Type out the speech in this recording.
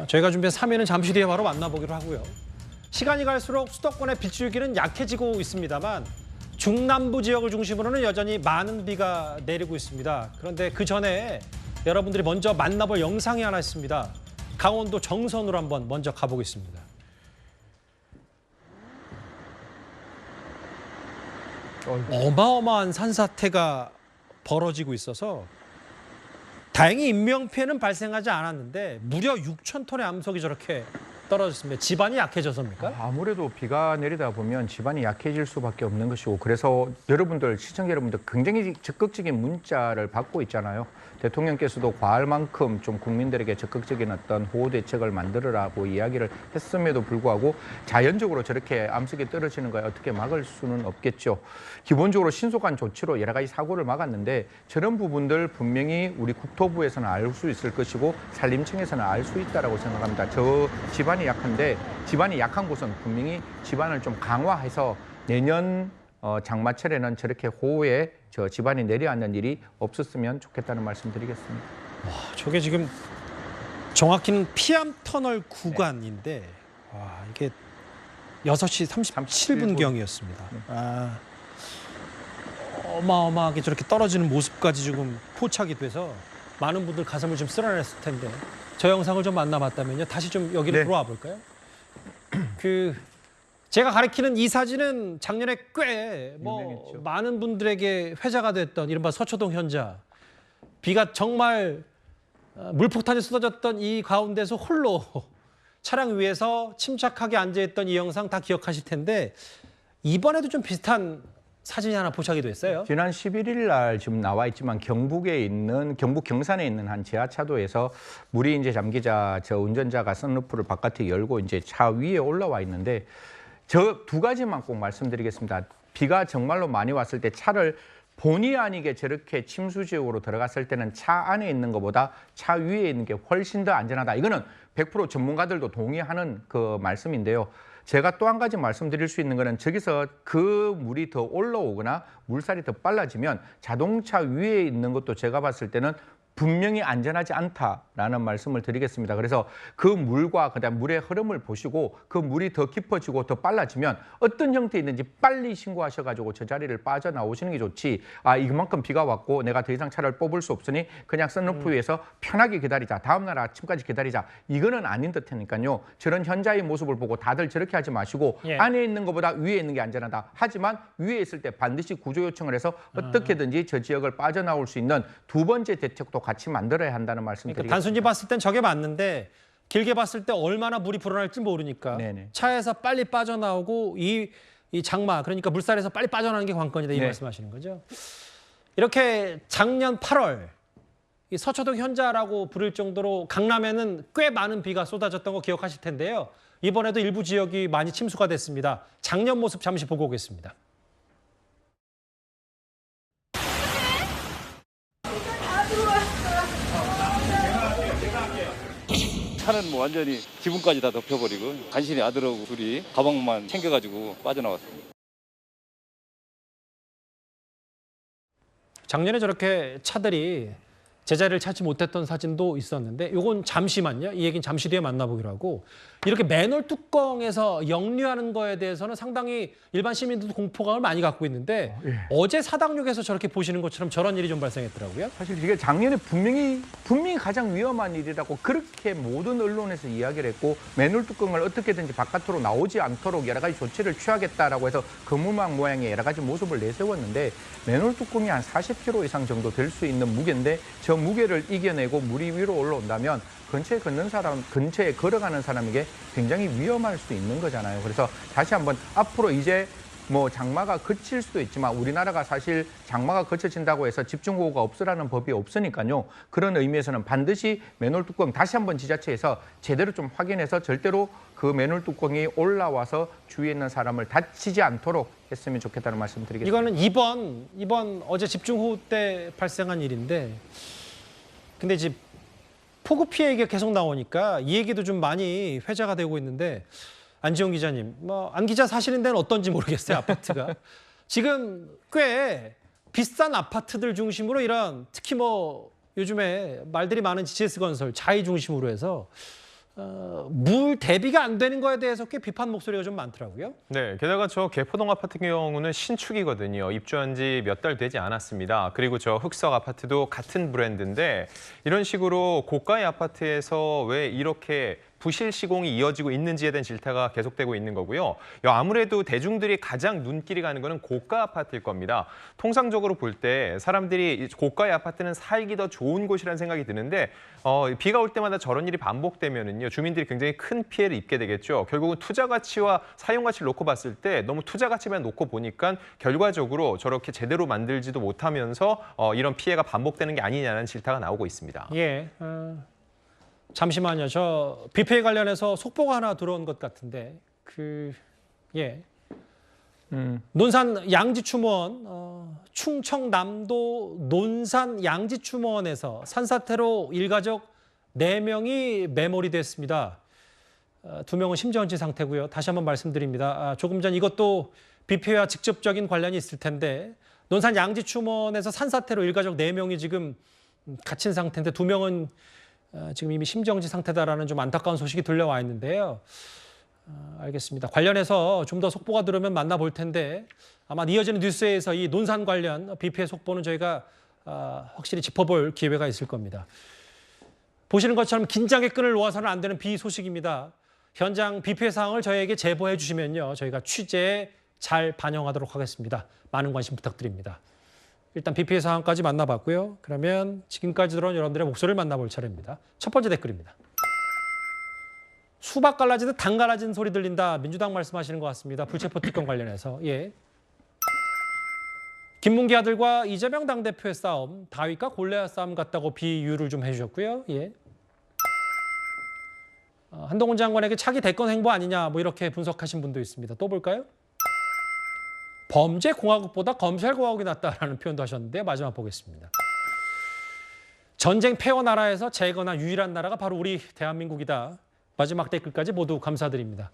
저희가 준비한 3위는 잠시 뒤에 바로 만나보기로 하고요. 시간이 갈수록 수도권의 빗줄기는 약해지고 있습니다만 중남부 지역을 중심으로는 여전히 많은 비가 내리고 있습니다. 그런데 그 전에 여러분들이 먼저 만나볼 영상이 하나 있습니다. 강원도 정선으로 한번 먼저 가보겠습니다. 어마어마한 산사태가 벌어지고 있어서 다행히 인명피해는 발생하지 않았는데 무려 6,000톤의 암석이 저렇게 떨어졌습니다. 지반이 약해져서입니까? 아무래도 비가 내리다 보면 지반이 약해질 수밖에 없는 것이고, 그래서 여러분들, 시청자 여러분들 굉장히 적극적인 문자를 받고 있잖아요. 대통령께서도 과할 만큼 좀 국민들에게 적극적인 어떤 호우 대책을 만들으라고 이야기를 했음에도 불구하고 자연적으로 저렇게 암석이 떨어지는 걸 어떻게 막을 수는 없겠죠. 기본적으로 신속한 조치로 여러 가지 사고를 막았는데 저런 부분들 분명히 우리 국토부에서는 알 수 있을 것이고 산림청에서는 알 수 있다라고 생각합니다. 저 지반이 약한데, 지반이 약한 곳은 분명히 지반을 좀 강화해서 내년 장마철에는 저렇게 호우에 저 지반이 내려앉는 일이 없었으면 좋겠다는 말씀 드리겠습니다. 와, 저게 지금 정확히는 피암 터널 구간인데 와, 이게 6시 37분경이었습니다. 어마어마하게 저렇게 떨어지는 모습까지 지금 포착이 돼서 많은 분들 가슴을 좀 쓸어냈을 텐데 저 영상을 좀 만나봤다면요. 다시 좀 여기로 들어와 볼까요? 제가 가리키는 이 사진은 작년에 꽤 유명했죠. 많은 분들에게 회자가 됐던 이른바 서초동 현자. 비가 정말 물폭탄이 쏟아졌던 이 가운데서 홀로 차량 위에서 침착하게 앉아있던 이 영상 다 기억하실 텐데 이번에도 좀 비슷한 사진이 하나 포착이 됐어요. 지난 11일 날 지금 나와 있지만 경북에 있는, 경북 경산에 있는 한 지하차도에서 물이 이제 잠기자 저 운전자가 선루프를 바깥에 열고 이제 차 위에 올라와 있는데 저 두 가지만 꼭 말씀드리겠습니다. 비가 정말로 많이 왔을 때 차를 본의 아니게 저렇게 침수 지역으로 들어갔을 때는 차 안에 있는 것보다 차 위에 있는 게 훨씬 더 안전하다. 이거는 100% 전문가들도 동의하는 그 말씀인데요. 제가 또 한 가지 말씀드릴 수 있는 거는 저기서 그 물이 더 올라오거나 물살이 더 빨라지면 자동차 위에 있는 것도 제가 봤을 때는 분명히 안전하지 않다라는 말씀을 드리겠습니다. 그래서 그 물과 그다음 물의 흐름을 보시고 그 물이 더 깊어지고 더 빨라지면 어떤 형태에 있는지 빨리 신고하셔가지고 저 자리를 빠져나오시는 게 좋지. 이만큼 비가 왔고 내가 더 이상 차를 뽑을 수 없으니 그냥 선루프 위에서 편하게 기다리자. 다음 날 아침까지 기다리자. 이거는 아닌 듯하니까요. 저런 현자의 모습을 보고 다들 저렇게 하지 마시고 안에 있는 것보다 위에 있는 게 안전하다. 하지만 위에 있을 때 반드시 구조 요청을 해서 어떻게든지 저 지역을 빠져나올 수 있는 두 번째 대책도 같이 만들어야 한다는 말씀드리겠습니다. 단순히 봤을 땐 저게 맞는데 길게 봤을 때 얼마나 물이 불어날지 모르니까 네네. 차에서 빨리 빠져나오고 이 장마, 그러니까 물살에서 빨리 빠져나오는 게 관건이다 이 네. 말씀하시는 거죠. 이렇게 작년 8월 이 서초동 현자라고 부를 정도로 강남에는 꽤 많은 비가 쏟아졌던 거 기억하실 텐데요. 이번에도 일부 지역이 많이 침수가 됐습니다. 작년 모습 잠시 보고 오겠습니다. 차는 뭐 완전히 지붕까지 다 덮여버리고 간신히 아들하고 둘이 가방만 챙겨가지고 빠져나왔습니다. 작년에 저렇게 차들이 제자리를 찾지 못했던 사진도 있었는데 이건 잠시만요. 이 얘기는 잠시 뒤에 만나보기로 하고 이렇게 맨홀 뚜껑에서 역류하는 거에 대해서는 상당히 일반 시민들도 공포감을 많이 갖고 있는데 어제 사당역에서 저렇게 보시는 것처럼 저런 일이 좀 발생했더라고요. 사실 이게 작년에 분명히 가장 위험한 일이라고 그렇게 모든 언론에서 이야기를 했고 맨홀 뚜껑을 어떻게든지 바깥으로 나오지 않도록 여러 가지 조치를 취하겠다라고 해서 거무망 모양의 여러 가지 모습을 내세웠는데 맨홀 뚜껑이 한 40kg 이상 정도 될 수 있는 무게인데 저 무게를 이겨내고 물이 위로 올라온다면 근처에 걷는 사람, 근처에 걸어가는 사람에게 굉장히 위험할 수 있는 거잖아요. 그래서 다시 한번 앞으로 이제 뭐 장마가 그칠 수도 있지만 우리나라가 사실 장마가 그쳐진다고 해서 집중호우가 없으라는 법이 없으니까요. 그런 의미에서는 반드시 맨홀 뚜껑 다시 한번 지자체에서 제대로 좀 확인해서 절대로 그 맨홀 뚜껑이 올라와서 주위에 있는 사람을 다치지 않도록 했으면 좋겠다는 말씀 드리겠습니다. 이거는 이번 어제 집중호우 때 발생한 일인데 근데 이제 폭우 피해 얘기가 계속 나오니까 이 얘기도 좀 많이 회자가 되고 있는데 안지영 기자님, 안 기자 사시는 데는 어떤지 모르겠어요, 아파트가. 지금 꽤 비싼 아파트들 중심으로 이런 특히 요즘에 말들이 많은 GS건설, 자이 중심으로 해서 물 대비가 안 되는 거에 대해서 꽤 비판 목소리가 좀 많더라고요. 네, 게다가 저 개포동 아파트 경우는 신축이거든요. 입주한 지 몇 달 되지 않았습니다. 그리고 저 흑석 아파트도 같은 브랜드인데 이런 식으로 고가의 아파트에서 왜 이렇게 부실 시공이 이어지고 있는지에 대한 질타가 계속되고 있는 거고요. 아무래도 대중들이 가장 눈길이 가는 거는 고가 아파트일 겁니다. 통상적으로 볼 때 사람들이 고가의 아파트는 살기 더 좋은 곳이라는 생각이 드는데 비가 올 때마다 저런 일이 반복되면은요, 주민들이 굉장히 큰 피해를 입게 되겠죠. 결국은 투자 가치와 사용 가치를 놓고 봤을 때 너무 투자 가치만 놓고 보니까 결과적으로 저렇게 제대로 만들지도 못하면서 이런 피해가 반복되는 게 아니냐는 질타가 나오고 있습니다. 예. 잠시만요. 저 뷔페 관련해서 속보가 하나 들어온 것 같은데 논산 양지추모원 충청남도 논산 양지추모원에서 산사태로 일가족 4명이 매몰이 됐습니다. 2명은 심정지 상태고요. 다시 한번 말씀드립니다. 조금 전 이것도 뷔페와 직접적인 관련이 있을 텐데 논산 양지추모원에서 산사태로 일가족 4명이 지금 갇힌 상태인데 2명은 지금 이미 심정지 상태다라는 좀 안타까운 소식이 들려와 있는데요. 알겠습니다. 관련해서 좀 더 속보가 들어오면 만나볼 텐데 아마 이어지는 뉴스에서 이 논산 관련 뷔페 속보는 저희가 확실히 짚어볼 기회가 있을 겁니다. 보시는 것처럼 긴장의 끈을 놓아서는 안 되는 비소식입니다. 현장 뷔페 상황을 저희에게 제보해 주시면요, 저희가 취재에 잘 반영하도록 하겠습니다. 많은 관심 부탁드립니다. 일단 뷔페 상황까지 만나봤고요. 그러면 지금까지 들어온 여러분들의 목소리를 만나볼 차례입니다. 첫 번째 댓글입니다. 수박 갈라지듯 당 갈라진 소리 들린다. 민주당 말씀하시는 것 같습니다. 불체포 특권 관련해서. 예. 김문기 아들과 이재명 당대표의 싸움, 다윗과 골리앗 싸움 같다고 비유를 좀 해주셨고요. 예. 한동훈 장관에게 차기 대권 행보 아니냐, 뭐 이렇게 분석하신 분도 있습니다. 또 볼까요? 범죄공화국보다 검찰공화국이 낫다라는 표현도 하셨는데 마지막 보겠습니다. 전쟁 폐허 나라에서 재건한 유일한 나라가 바로 우리 대한민국이다. 마지막 댓글까지 모두 감사드립니다.